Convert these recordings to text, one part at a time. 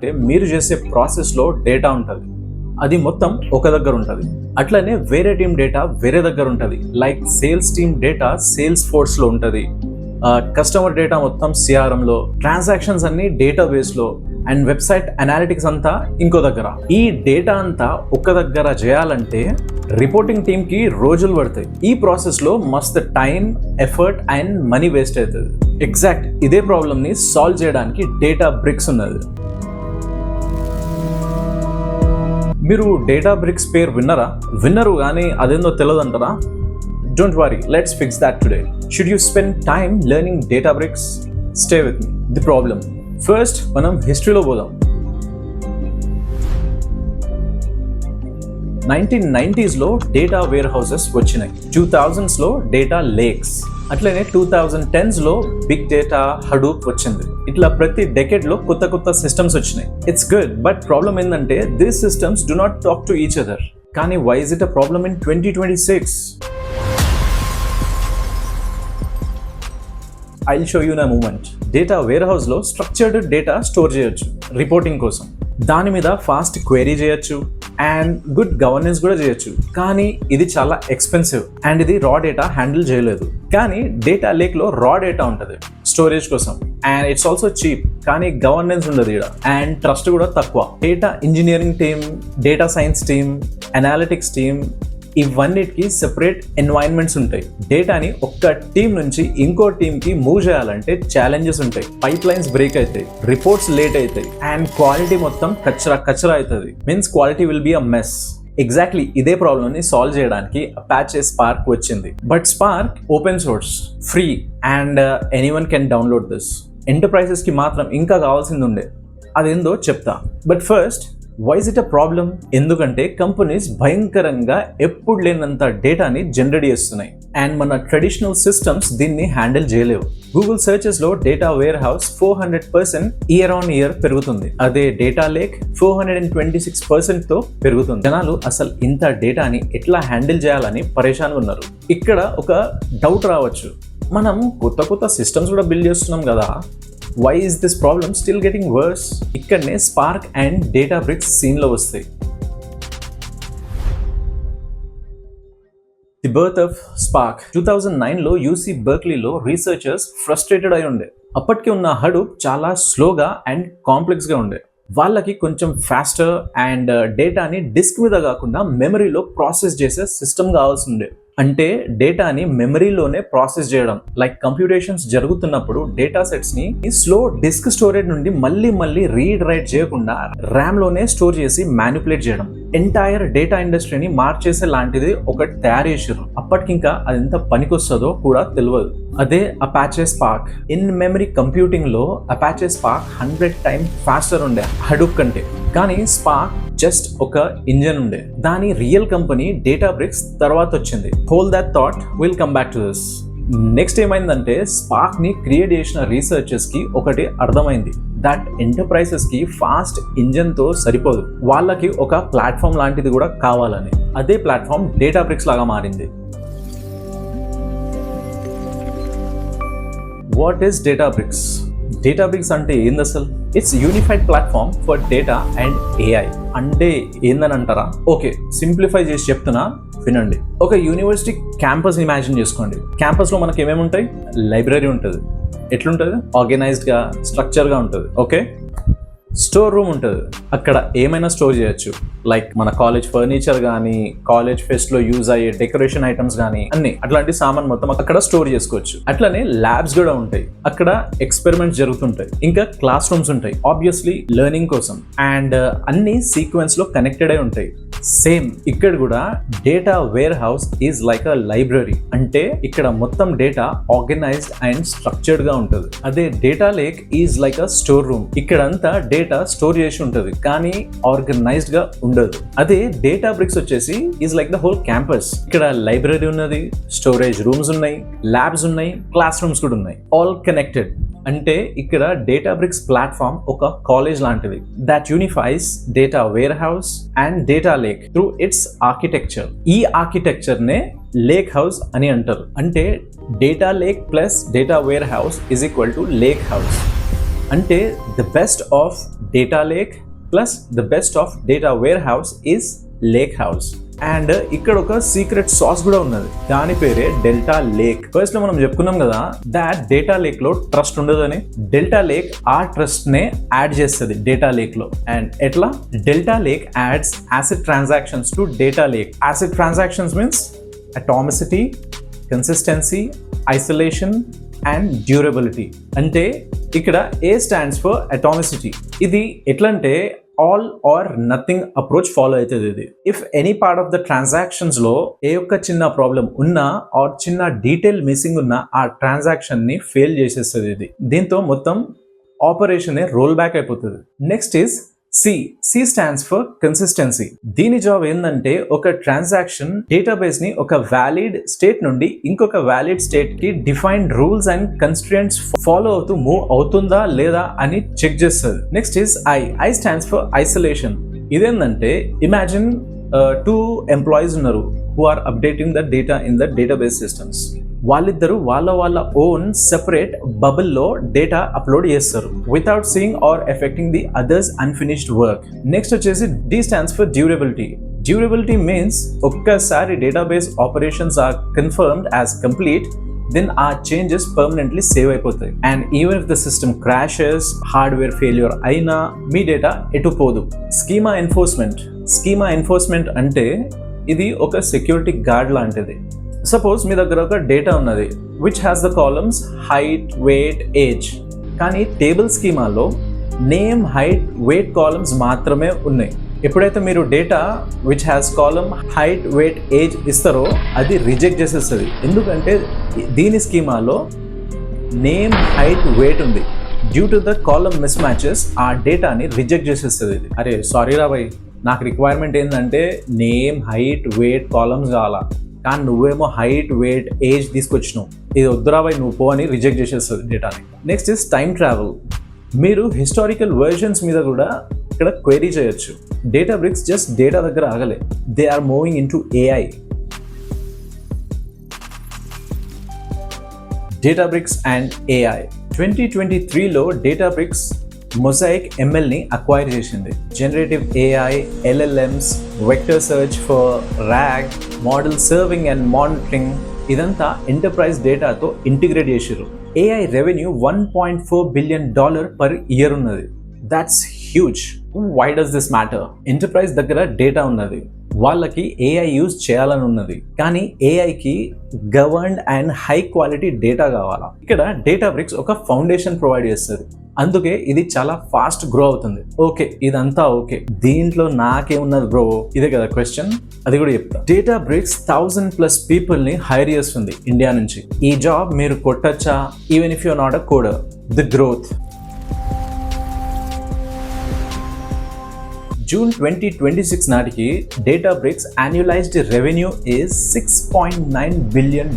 అంటే మీరు చేసే ప్రాసెస్లో డేటా ఉంటుంది, అది మొత్తం ఒక దగ్గర ఉంటుంది. అట్లనే వేరే టీం డేటా వేరే దగ్గర ఉంటుంది. Like sales team data sales ఫోర్స్లో ఉంటుంది, కస్టమర్ డేటా మొత్తం సిఆర్ఎంలో, ట్రాన్సాక్షన్స్ అన్ని డేటాబేస్లో, అండ్ వెబ్సైట్ అనాలిటిక్స్ అంతా ఇంకో దగ్గర. ఈ డేటా అంతా ఒక్క దగ్గర చేయాలంటే రిపోర్టింగ్ టీమ్కి రోజులు పడతాయి. ఈ ప్రాసెస్లో మస్తు time, effort and money waste అవుతుంది. ఎగ్జాక్ట్ ఇదే ప్రాబ్లమ్ని సాల్వ్ చేయడానికి డేటా బ్రిక్స్ ఉన్నది. మీరు డేటా బ్రిక్స్ పేరు విన్నరు కానీ అదేందో తెలియదంటారా? Don't worry, let's fix that today. Should you spend time learning Databricks? Stay with me. The problem first మనం హిస్టరీలో పోదాం. 1990s డేటా వేర్ హౌసెస్ వచ్చినాయి. 2000s డేటా లేక్స్, అట్లనే 2010s బిగ్ డేటా హడూప్ వచ్చింది. ఇట్లా ప్రతి డెకెడ్లో కొత్త కొత్త సిస్టమ్స్ వచ్చినాయి. ఇట్స్ గుడ్, బట్ ప్రాబ్లం ఏంటంటే these systems do not talk to each other. కానీ why is it a problem in 2026? I'll show you in a moment. Data వేర్ హౌస్లో స్ట్రక్చర్డ్ డేటా స్టోర్ చేయొచ్చు రిపోర్టింగ్ కోసం. దాని మీద ఫాస్ట్ క్వెరీ చేయొచ్చు and good governance కూడా చేయొచ్చు. కానీ ఇది చాలా ఎక్స్పెన్సివ్ అండ్ ఇది రా డేటా హ్యాండిల్ చేయలేదు. కానీ డేటా లేక్లో రా డేటా ఉంటుంది స్టోరేజ్ కోసం అండ్ ఇట్స్ ఆల్సో చీప్. కానీ గవర్నెన్స్ ఉండదు ఇక్కడ అండ్ ట్రస్ట్ కూడా తక్కువ. Data engineering team, data science team, analytics team, ఇవన్నిటికి సెపరేట్ ఎన్వైరన్మెంట్స్ ఉంటాయి. డేటాని ఒక్క టీం నుంచి ఇంకో టీంకి మూవ్ చేయాలంటే ఛాలెంజెస్ ఉంటాయి. పైప్ లైన్స్ బ్రేక్ అవుతాయి, రిపోర్ట్స్ లేట్ అవుతాయి అండ్ క్వాలిటీ మొత్తం కచ్చరా అవుతుంది. Means quality will be a mess. Exactly ఇదే ప్రాబ్లమ్ని సాల్వ్ చేయడానికి అపాచే స్పార్క్ వచ్చింది. But Spark open source, free and anyone can download this. ఎంటర్ప్రైజెస్కి మాత్రం ఇంకా కావాల్సింది ఉండే, అదేందో చెప్తా. But first, why is it a problem? ఎందుకంటే కంపెనీస్ భయంకరంగా ఎప్పుడు లేనంత డేటాని జనరేట్ చేస్తున్నాయి అండ్ మన ట్రెడిషనల్ సిస్టమ్స్ దీన్ని హ్యాండిల్ చేయలేవు. Google సెర్చెస్లో data warehouse 400% year on year పెరుగుతుంది. అదే డేటా లేక్ 426%తో పెరుగుతుంది. జనాలు అసలు ఇంత డేటాని ఎట్లా హ్యాండిల్ చేయాలని పరేషాన్ ఉన్నారు. ఇక్కడ ఒక డౌట్ రావచ్చు, మనం కొత్త సిస్టమ్స్ కూడా బిల్డ్ చేస్తున్నాం కదా, why is this problem still getting worse? ఇక్కడనే స్పార్క్ అండ్ డేటా బ్రిక్స్ సీన్లో వస్తాయి. ది బర్త్ ఆఫ్ స్పార్క్ 2009లో యూసీ బర్క్లీలో రీసెర్చర్స్ ఫ్రస్ట్రేటెడ్ అయి ఉండే. అప్పటికి ఉన్న హడూప్ చాలా స్లోగా అండ్ కాంప్లెక్స్గా ఉండే. వాళ్ళకి కొంచెం ఫాస్టర్ అండ్ డేటాని డిస్క్ మీద కాకుండా మెమరీలో ప్రాసెస్ చేసే సిస్టమ్ కావాల్సి ఉండే. అంటే డేటాని మెమరీలోనే ప్రాసెస్ చేయడం. లైక్ కంప్యూటేషన్స్ జరుగుతున్నప్పుడు డేటా సెట్స్ ని స్లో డిస్క్ స్టోరేజ్ నుండి మళ్ళీ రీడ్ రైట్ చేయకుండా ర్యామ్ లోనే స్టోర్ చేసి మ్యానిపులేట్ చేయడం. ఎంటైర్ డేటా ఇండస్ట్రీని మార్చేసే లాంటిది ఒకటి తయారు చేసారు. అప్పటికింకా అది ఎంత పనికొస్తుందో కూడా తెలియదు. అదే Apache spark. In memory computing లో అపాచే స్పార్క్ 100 times ఫాస్టర్ ఉండే హడూప్ కంటే. కానీ స్పార్క్ జస్ట్ ఒక ఇంజన్ ఉండే. దాని రియల్ కంపెనీ డేటా బ్రిక్స్ తర్వాత వచ్చింది. Hold that thought, will come back to this. Next ఏమైందంటే స్పార్క్ ని క్రియేట్ చేసిన రీసెర్చర్స్ కి ఒకటి అర్థమైంది, దట్ ఎంటర్ప్రైజెస్ కి ఫాస్ట్ ఇంజన్ తో సరిపోదు, వాళ్ళకి ఒక ప్లాట్ఫామ్ లాంటిది కూడా కావాలని. అదే ప్లాట్ఫామ్ డేటా బ్రిక్స్ లాగా మారింది. What is Databricks? Databricks అంటే ఏంది అసలు? It's unified platform for data and AI. అంటే ఏందని అంటారా? ఓకే, సింప్లిఫై చేసి చెప్తున్నా, వినండి. ఒక యూనివర్సిటీ క్యాంపస్ ఇమాజిన్ చేసుకోండి. క్యాంపస్లో మనకి ఏమేమి ఉంటాయి? లైబ్రరీ ఉంటుంది. ఎట్లుంటుంది? ఆర్గనైజ్డ్గా, స్ట్రక్చర్గా ఉంటుంది. ఓకే, స్టోర్ రూమ్ ఉంటుంది. అక్కడ ఏమైనా స్టోర్ చేయొచ్చు. లైక్ మన కాలేజ్ ఫర్నిచర్ కానీ, కాలేజ్ ఫెస్ట్లో యూజ్ అయ్యే డెకరేషన్ ఐటమ్స్ కానీ, అన్ని అట్లాంటి సామాన్ మొత్తం అక్కడ స్టోర్ చేసుకోవచ్చు. అట్లనే ల్యాబ్స్ కూడా ఉంటాయి, అక్కడ ఎక్స్పెరిమెంట్స్ జరుగుతుంటాయి. ఇంకా క్లాస్ రూమ్స్ ఉంటాయి, ఆబ్వియస్లీ లెర్నింగ్ కోసం. అండ్ అన్ని సీక్వెన్స్ లో కనెక్టెడ్ అయి ఉంటాయి. సేమ్ ఇక్కడ కూడా data warehouse is like a library. అంటే ఇక్కడ మొత్తం డేటా ఆర్గనైజ్డ్ అండ్ స్ట్రక్చర్డ్ గా ఉంటుంది. అదే data lake is like a store room. ఇక్కడంతా డేటా స్టోర్ చేసి ఉంటుంది కానీ ఆర్గనైజ్డ్ గా ఉండదు. అదే డేటా బ్రిక్స్ వచ్చేసి is like the whole campus. ఇక్కడ లైబ్రరీ ఉన్నది, స్టోరేజ్ రూమ్స్ ఉన్నాయి, ల్యాబ్స్ ఉన్నాయి, క్లాస్ రూమ్స్ కూడా ఉన్నాయి, ఆల్ కనెక్టెడ్. అంటే ఇక్కడ డేటా బ్రిక్స్ ప్లాట్ఫామ్ ఒక కాలేజ్ లాంటిది that unifies data warehouse and data lake through its architecture. ఈ ఆర్కిటెక్చర్ నే లేక్ హౌస్ అని అంటారు. అంటే data lake plus data warehouse is equal to lakehouse. అంటే the best of data lake plus the best of data warehouse is lakehouse. And ఇక్కడ ఒక secret sauce కూడా ఉన్నది, దాని పేరే డెల్టా లేక్. ఫస్ట్ లో మనం చెప్పుకున్నాం కదా దాట్ డేటా లేక్ లో ట్రస్ట్ ఉండదని. డెల్టా లేక్ ఆ ట్రస్ట్ నే యాడ్ చేస్తుంది డేటా లేక్ లో. అండ్ ఎట్లా? Delta lake adds acid transactions to data lake. Acid transactions means atomicity, consistency, isolation and durability. అంటే ఇక్కడ A స్టాండ్స్ ఫర్ అటామిసిటీ. ఇది ఎట్లంటే all or nothing approach follow అవుతుంది ఇది. If any part of the transactions లో ఏ ఒక్క చిన్న ప్రాబ్లం ఉన్నా ఆర్ చిన్న డీటెయిల్ మిస్సింగ్ ఉన్నా ఆ ట్రాన్సాక్షన్ ని ఫెయిల్ చేసేస్తుంది ఇది. దీంతో మొత్తం ఆపరేషన్ రోల్ బ్యాక్ అయిపోతుంది. Next is C stands for consistency. దీని జాబ్ ఏంటంటే ఒక ట్రాన్సాక్షన్ డేటాబేస్ ని ఒక వ్యాలిడ్ స్టేట్ నుండి ఇంకొక వ్యాలిడ్ స్టేట్ కి defined rules and constraints follow అవుతూ మూవ్ అవుతుందా లేదా అని చెక్ చేస్తుంది. Next is I stands for isolation. ఇదేంటంటే ఇమాజిన్ 2 ఎంప్లాయీస్ ఉన్నారు who are updating the data in the database systems. వాళ్ళిద్దరు వాళ్ళ ఓన్ సెపరేట్ బబుల్ లో డేటా అప్లోడ్ చేస్తారు without seeing or affecting the others unfinished work. Next వచ్చేసి D stands for durability. Durability means ఒక్కసారి database operations are confirmed as complete, then ఆ changes permanently save అయిపోతాయి. And even if the system crashes, hardware failure అయినా మీ data ఎటు పోదు. Schema enforcement అంటే ఇది ఒక సెక్యూరిటీ గార్డ్ లాంటిది. సపోజ్ మీ దగ్గర ఒక డేటా ఉన్నది which has the columns height, weight, age. కానీ టేబుల్ స్కీమాలో నేమ్, హైట్, వెయిట్ కాలమ్స్ మాత్రమే ఉన్నాయి. ఎప్పుడైతే మీరు data which has column height, weight, age ఇస్తారో అది రిజెక్ట్ చేసేస్తుంది. ఎందుకంటే దీని స్కీమాలో నేమ్, హైట్, వెయిట్ ఉంది. Due to the column mismatches ఆ డేటాని రిజెక్ట్ చేసేస్తుంది. అరే సారీ రా భయ్, నాకు రిక్వైర్మెంట్ ఏంటంటే నేమ్, హైట్, వెయిట్ కాలమ్స్ కావాలా, కానీ నువ్వేమో హైట్, వెయిట్, ఏజ్ తీసుకొచ్చినావు, ఇది వద్దురా భయ్ నువ్వు పో అని రిజెక్ట్ చేసేస్తుంది డేటాని. Next is time travel. మీరు హిస్టారికల్ వర్జన్స్ మీద కూడా ఇక్కడ క్వెరీ చేయొచ్చు. డేటాబ్రిక్స్ జస్ట్ డేటా దగ్గర ఆగలే, they are moving into AI. Databricks and AI 2023లో డేటాబ్రిక్స్ మొజాయిక్ ML ని అక్వైర్ చేసింది. Generative AI, LLMs, vector search for RAG, model serving and monitoring, ఇదంతా ఎంటర్ప్రైజ్ డేటాతో ఇంటిగ్రేట్ చేసారు. AI revenue $1.4 billion per year ఉన్నది. That's huge. Why does this matter? Enterprise దగ్గర data ఉన్నది, వాళ్ళకి AI యూజ్ చేయాలని ఉన్నది, కానీ AIకి governed and high quality data కావాలా. ఇక్కడ డేటాబ్రిక్స్ ఒక ఫౌండేషన్ ప్రొవైడ్ చేస్తుంది, అందుకే ఇది చాలా ఫాస్ట్ గ్రో అవుతుంది. ఓకే, ఇదంతా ఓకే, దీంట్లో నాకేమున్నది బ్రో? ఇదే కదా క్వశ్చన్, అది కూడా చెప్తా. డేటాబ్రిక్స్ 1000+ పీపుల్ ని హైర్ చేస్తుంది ఇండియా నుంచి. ఈ జాబ్ మీరు కొట్టచ్చా even if you're not a coder? The growth. June 2026 నాటికి Databricks annualised revenue is $6.9 billion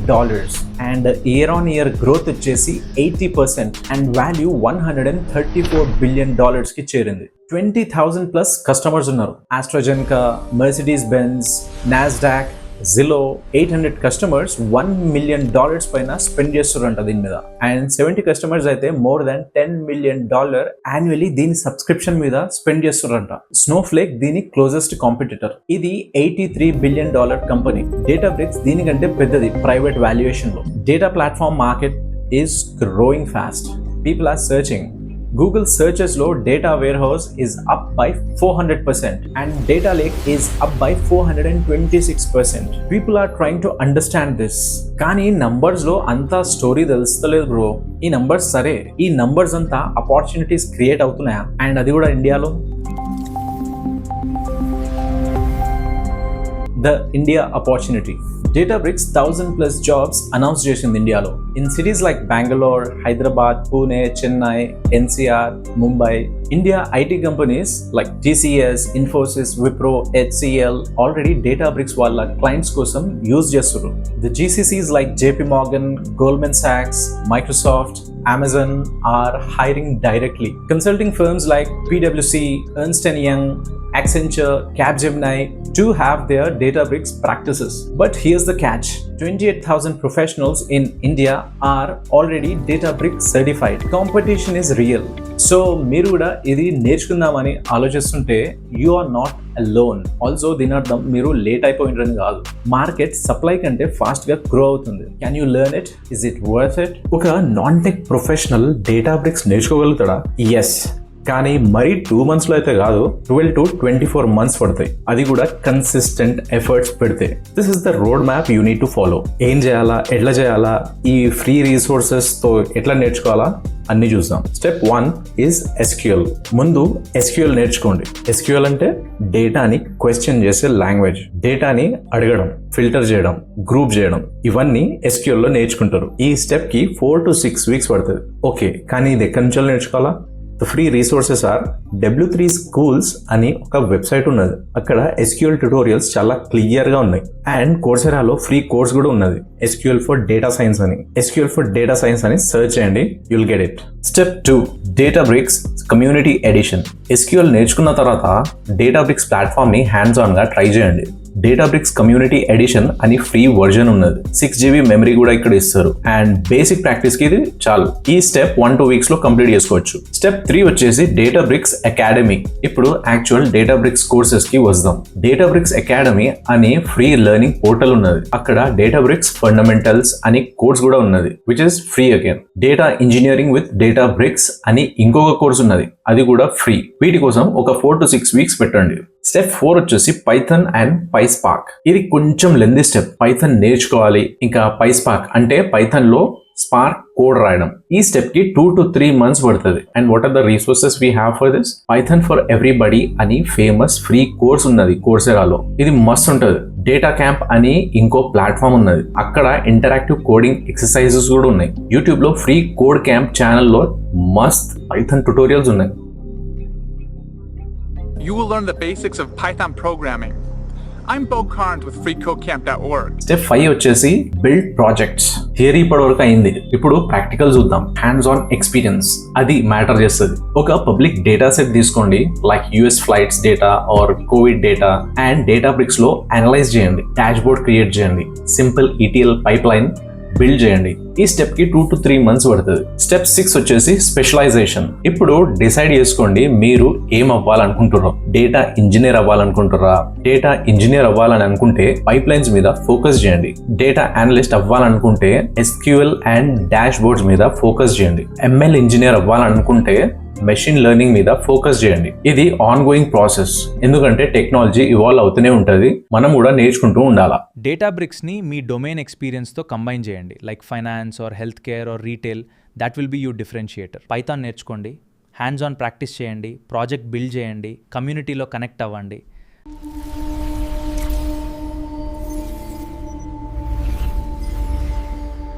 and year on year growth వచ్చేసి 80% అండ్ వాల్యూ $134 billion కి చేరింది. 20,000+ కస్టమర్స్ ఉన్నారు. AstraZeneca, Mercedes Benz, Nasdaq, Zillow 800 customers $1 million పైన spend చేస్తారంట దీని మీద. And 70 customers అయితే మోర్ దాన్ $10 million యాన్యువల్లీ దీని సబ్స్క్రిప్షన్ మీద స్పెండ్ చేస్తారంట. స్నోఫ్లేక్ దీని క్లోజెస్ట్ కాంపిటీటర్. ఇది $83 billion కంపెనీ. డేటాబ్రిక్స్ దీనికంటే పెద్దది ప్రైవేట్ వాల్యుయేషన్ లో. Data platform market is growing fast. People are searching. Google searches లో data warehouse is up by 400% and data lake is up by 426%. People are trying to understand this. కానీ numbers లో అంతా story తెలుస్తలేదు bro. ఈ numbers సరే, ఈ numbers అంతా opportunities create అవుతున్నాయా? అండ్ అది కూడా ఇండియాలో. The India opportunity. Databricks 1000+ jobs announced చేసింది ఇండియాలో. In cities like Bangalore, Hyderabad, Pune, Chennai, NCR, Mumbai, India IT companies like TCS, Infosys, Wipro, HCL already Databricks వాళ్ళ clients కోసం యూజ్ చేస్తున్నారు. The GCCs like JP Morgan, Goldman Sachs, Microsoft, Amazon are hiring directly. Consulting firms like PwC, Ernst & Young, Accenture, Capgemini do have their Databricks practices. But here's the catch. 28,000 professionals in India are already Databricks certified. Competition is real. So మీరు కూడా ఇది నేర్చుకుందామని ఆలోచిస్తుంటే you are not alone. Also దీని అర్థం మీరు late అయిపోయిందని కాదు. మార్కెట్ సప్లై కంటే ఫాస్ట్ గా గ్రో అవుతుంది. Can you learn it? Is it worth it? ఒక నాన్ టెక్ ప్రొఫెషనల్ Databricks నేర్చుకోగలుగుతాడా? ఎస్. కానీ మరీ 2 monthsలో అయితే కాదు, 12 to 24 months పడతాయి. అది కూడా కన్సిస్టెంట్ ఎఫర్ట్స్ పెడితే. This is the road map you need to follow. ఏం చేయాలా, ఎట్లా చేయాలా, ఈ ఫ్రీ రిసోర్సెస్తో ఎట్లా నేర్చుకోవాలా అన్ని చూద్దాం. Step 1 is SQL. ముందు SQL నేర్చుకోండి. SQL అంటే డేటాని క్వశ్చన్ చేసే లాంగ్వేజ్. డేటాని అడగడం, ఫిల్టర్ చేయడం, గ్రూప్ చేయడం, ఇవన్నీ SQL లో నేర్చుకుంటారు. ఈ స్టెప్ కి 4 to 6 weeks పడుతుంది. ఓకే, కానీ ఇది ఎక్కడి నుంచి నేర్చుకోవాలా? The free resources are W3 Schools అని ఒక వెబ్సైట్ ఉన్నది. అక్కడ SQL ట్యుటోరియల్స్ చాలా క్లియర్ గా ఉన్నాయి. అండ్ కోర్సెరాలో ఫ్రీ కోర్స్ కూడా ఉన్నది, SQL ఫర్ డేటా సైన్స్ అని. SQL ఫర్ డేటా సైన్స్ అని సెర్చ్ చేయండి, you'll get it. Step 2, Databricks community edition. SQL నేర్చుకున్న తర్వాత Databricks ప్లాట్ఫామ్ ని హ్యాండ్స్ ఆన్ గా ట్రై చేయండి. Databricks కమ్యూనిటీ ఎడిషన్ అని ఫ్రీ వర్జన్ ఉన్నది. 6 GB మెమరీ కూడా ఇక్కడ ఇస్తారు. అండ్ బేసిక్ ప్రాక్టీస్ కి ఇది చాలు. ఈ స్టెప్ 1-2 weeks లో కంప్లీట్ చేసుకోవచ్చు. స్టెప్ 3 వచ్చేసి Databricks అకాడమీ. ఇప్పుడు యాక్చువల్ Databricks కోర్సెస్ కి వద్దాం. Databricks అకాడమీ అని ఫ్రీ లెర్నింగ్ పోర్టల్ ఉన్నది. అక్కడ Databricks ఫండమెంటల్స్ అని కోర్స్ కూడా ఉన్నది, which is free again. Data engineering with Databricks అని ఇంకొక కోర్స్ ఉన్నది, అది కూడా ఫ్రీ. వీటి కోసం ఒక 4 to 6 weeks పెట్టండి. స్టెప్ 4 వచ్చేసి పైథాన్ అండ్ PySpark. ఇది కొంచెం లెందీ స్టెప్. పైథాన్ నేర్చుకోవాలి, ఇంకా PySpark అంటే పైథాన్ లో స్పార్క్ కోడ్ రాయడం. ఈ స్టెప్ కి 2 to 3 months పడుతుంది. And what are the resources we have for this? Python for everybody అని ఫేమస్ ఫ్రీ కోర్స్ ఉన్నది కోర్సెరాలో. ఇది మస్త్ ఉంటది. డేటా క్యాంప్ అని ఇంకో ప్లాట్ఫామ్ ఉన్నది, అక్కడ ఇంటరాక్టివ్ కోడింగ్ ఎక్సర్సైజెస్ కూడా ఉన్నాయి. యూట్యూబ్ లో ఫ్రీ కోడ్ క్యాంప్ ఛానల్లో మస్త్ పైథాన్ ట్యుటోరియల్స్ ఉన్నాయి. You will learn the basics of Python programming. I'm Bo Carnes with freecodecamp.org. Step 5 వచ్చేసి బిల్డ్ ప్రాజెక్ట్స్. థియరీ ఇప్పటి వరకు అయింది, ఇప్పుడు ప్రాక్టికల్ చూద్దాం. హ్యాండ్స్ ఆన్ ఎక్స్పీరియన్స్ అది మ్యాటర్ చేస్తుంది. ఒక పబ్లిక్ డేటా సెట్ తీసుకోండి, like US flights data or covid data, and Databricks లో అనలైజ్ చేయండి, డాష్ బోర్డ్ క్రియేట్ చేయండి, simple ETL pipeline build చేయండి. ఈ స్టెప్ కి 2 to 3 months పడుతుంది. స్టెప్ 6 వచ్చేసి స్పెషలైజేషన్. ఇప్పుడు డిసైడ్ చేసుకోండి మీరు ఏం అవ్వాలనుకుంటున్నారో. డేటా ఇంజనీర్ అవ్వాలనుకుంటారా? డేటా ఇంజనీర్ అవ్వాలని అనుకుంటే పైప్ లైన్స్ మీద ఫోకస్ చేయండి. డేటా అనలిస్ట్ అవ్వాలనుకుంటే SQL అండ్ డాష్ బోర్డ్స్ మీద ఫోకస్ చేయండి. ML ఇంజనీర్ అవ్వాలనుకుంటే మెషిన్ లెర్నింగ్ మీద ఫోకస్ చేయండి. ఇది ఆన్ గోయింగ్ ప్రాసెస్, ఎందుకంటే టెక్నాలజీ ఇవాల్వ్ అవుతూనే ఉంటుంది, మనం కూడా నేర్చుకుంటూ ఉండాలా. డేటాబ్రిక్స్ని మీ డొమైన్ ఎక్స్పీరియన్స్తో కంబైన్ చేయండి, like finance or health care or retail. That will be you differentiator. Python నేర్చుకోండి, హ్యాండ్స్ ఆన్ ప్రాక్టీస్ చేయండి, ప్రాజెక్ట్ బిల్డ్ చేయండి, కమ్యూనిటీలో కనెక్ట్ అవ్వండి.